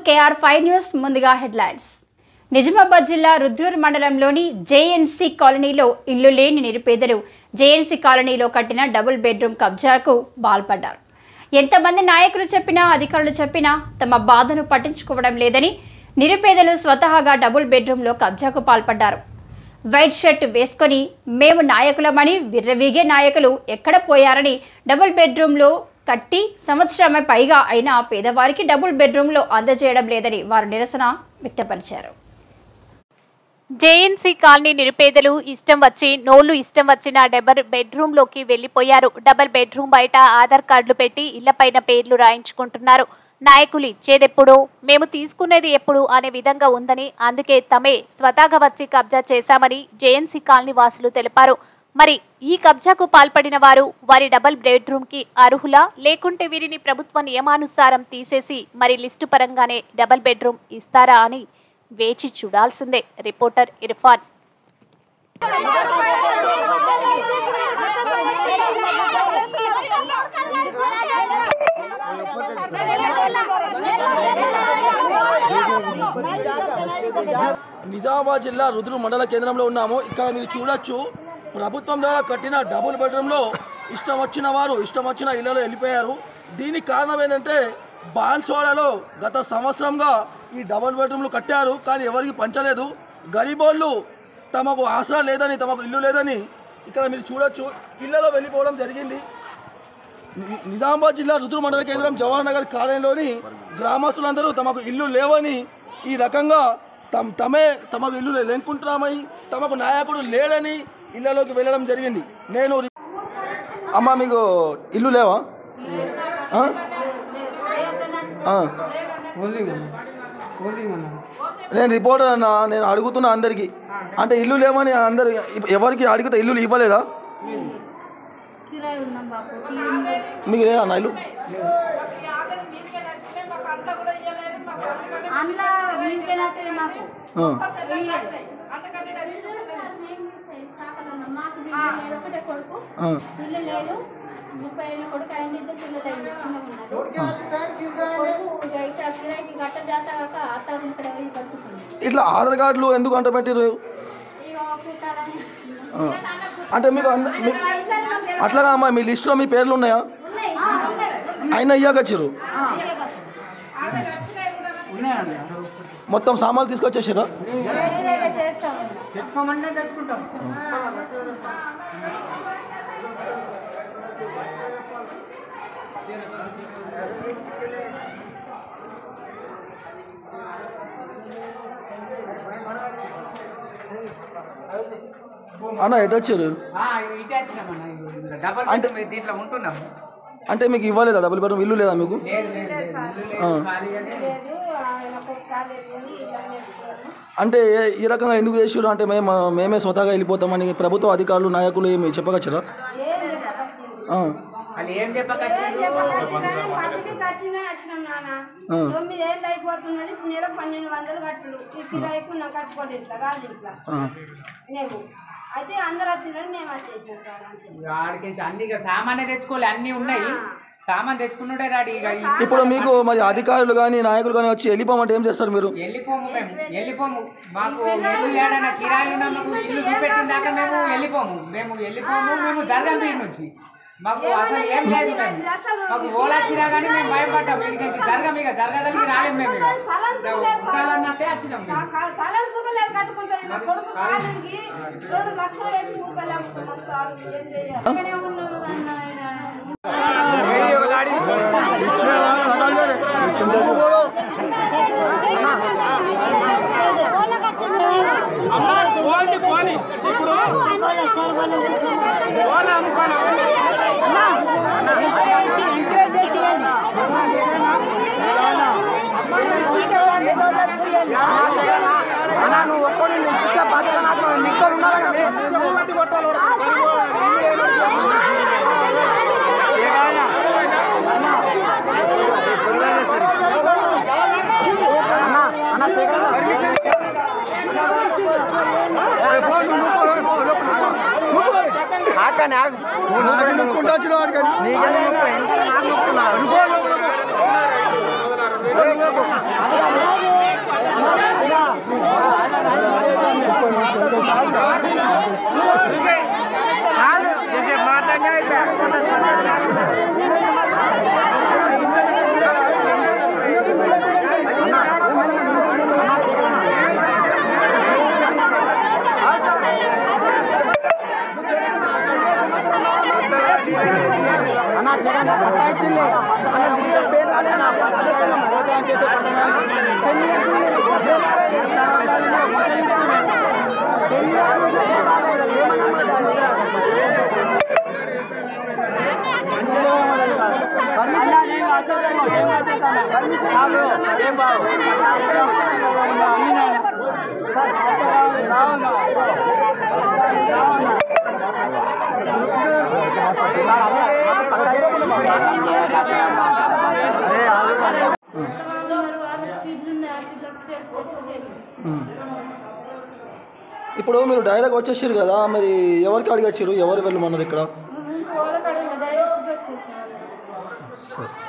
KR5 news ముందుగా headlines. Nizamabad జిల్లా రుద్రూర్ మండలంలోని జేఎన్సీ కాలనీలో ఇల్లు లేని నిరుపేదలు జేఎన్సీ కాలనీలో కట్టిన డబుల్ బెడ్రూమ్ కబ్జాకు పాల్పడ్డారు. ఎంతమంది నాయకులు చెప్పినా అధికారులు చెప్పినా తమ బాధను పట్టించుకోవడం లేదని నిరుపేదలు స్వతహాగా డబుల్ బెడ్రూమ్లో కబ్జాకు పాల్పడ్డారు. వైట్ షర్ట్ వేసుకొని మేము నాయకులమని విర్రవీగే నాయకులు ఎక్కడ పోయారని డబుల్ బెడ్రూమ్లో కట్టి సంవత్సరమే పైగా అయినా పేదవారికి డబుల్ బెడ్రూమ్లో అందజేయడం లేదని వారు నిరసన వ్యక్తపరిచారు. జేఎన్సీ కాలనీ నిరుపేదలు ఇష్టం వచ్చి నోళ్లు ఇష్టం వచ్చిన డబుల్ బెడ్రూమ్లోకి వెళ్లిపోయారు. డబుల్ బెడ్రూమ్ బయట ఆధార్ కార్డులు పెట్టి ఇళ్లపైన పేర్లు రాయించుకుంటున్నారు. నాయకులు ఇచ్చేదెప్పుడు, మేము తీసుకునేది ఎప్పుడు అనే విధంగా ఉందని, అందుకే తమే స్వతహాగా వచ్చి కబ్జా చేశామని జేఎన్సీ కాలనీ వాసులు తెలిపారు. మరి ఈ కబ్జాకు పాల్పడిన వారు వారి డబుల్ బెడ్రూమ్కి అర్హులా, లేకుంటే వీరిని ప్రభుత్వ నియమానుసారం తీసేసి మరి లిస్టు పరంగానే డబుల్ బెడ్రూమ్ ఇస్తారా అని వేచి చూడాల్సిందే. రిపోర్టర్ ఇర్ఫాన్. నిజామాబాద్ జిల్లా రుద్రూర్ మండల కేంద్రంలో ఉన్నాము. ఇక్కడ మీరు చూడొచ్చు, ప్రభుత్వం ద్వారా కట్టిన డబుల్ బెడ్రూమ్లో ఇష్టం వచ్చిన వారు ఇష్టం వచ్చిన ఇళ్లలో వెళ్ళిపోయారు. దీనికి కారణం ఏంటంటే బాన్స్వాడలో గత సంవత్సరంగా ఈ డబుల్ బెడ్రూమ్లు కట్టారు, కానీ ఎవరికి పంచలేదు. గరీబోళ్ళు తమకు ఆసరా లేదని, తమకు ఇల్లు లేదని ఇక్కడ మీరు చూడొచ్చు ఇళ్లలో వెళ్ళిపోవడం జరిగింది. నిజామాబాద్ జిల్లా రుద్రూర్ మండల కేంద్రం జవహర్ నగర్ కాలనీలోని గ్రామస్తులందరూ తమకు ఇల్లు లేవని, ఈ రకంగా తమకు ఇల్లు లేకుంటున్నామని, తమకు నాయకుడు లేడని ఇళ్లలోకి వెళ్ళడం జరిగింది. నేను అమ్మ మీకు ఇల్లు లేవా? నేను రిపోర్టర్ అన్నా, నేను అడుగుతున్నా అందరికీ, అంటే ఇల్లు లేవని అందరు ఎవరికి అడిగితే ఇల్లు ఇవ్వలేదా? మీకు లేదా అన్న ఇల్లు? ఇట్లా ఆధార్ కార్డులు ఎందుకు అంట పెట్టారు? అంటే మీకు అట్లాగా అమ్మా, మీ లిస్టులో మీ పేర్లు ఉన్నాయా? అయినా ఇయ్యాకొచ్చారు, మొత్తం సామాన్లు తీసుకొచ్చేసారా? అన్న ఎటు వచ్చారు? అంటే మీకు ఇవ్వలేదా డబుల్ బెడ్రూమ్ ఇల్లు లేదా మీకు? అంటే ఈ రకంగా ఎందుకు చేసారు? అంటే మేమే స్వతహాగా వెళ్ళిపోతామని ప్రభుత్వ అధికారులు నాయకులు ఏమి చెప్పగచ్చరా? అయితే అందరూ వచ్చినారు, మేము వచ్చేసినాం సార్. ఆడికి అన్ని సామాన్య తెచ్చుకోవాలి, అన్ని ఉన్నాయి, సామాన్ తెచ్చుకున్నాడే రాడి. ఇప్పుడు మీకు మరి అధికారులు కానీ నాయకులు కానీ వచ్చి వెళ్ళిపోమంటే ఏం చేస్తారు మీరు? వెళ్ళిపోము మాకు ఇల్లు లేడన్న కిరాయిలు ఉన్నా, మాకు ఇల్లు చూపెట్టిన దాకా మేము వెళ్ళిపోము. మేము జరగం నుంచి మాకు అసలు ఏం లేదు. మాకు ఓలా చిరా కానీ మేము భయపడ్డాం. జరగం, ఇక జరగదని రాలేము. మేము ఉండాలన్నట్టే వచ్చినాం. నువ్వు ఒక్కడి ఇప్పుడు మీరు డైరెక్ట్ వచ్చేసారు కదా, మరి ఎవరికి అడిగచ్చారు, ఎవరు వెళ్ళమన్నారు ఇక్కడ? వాళ్ళకి అడిగిన డైరెక్ట్గా వచ్చేసారు. సరే.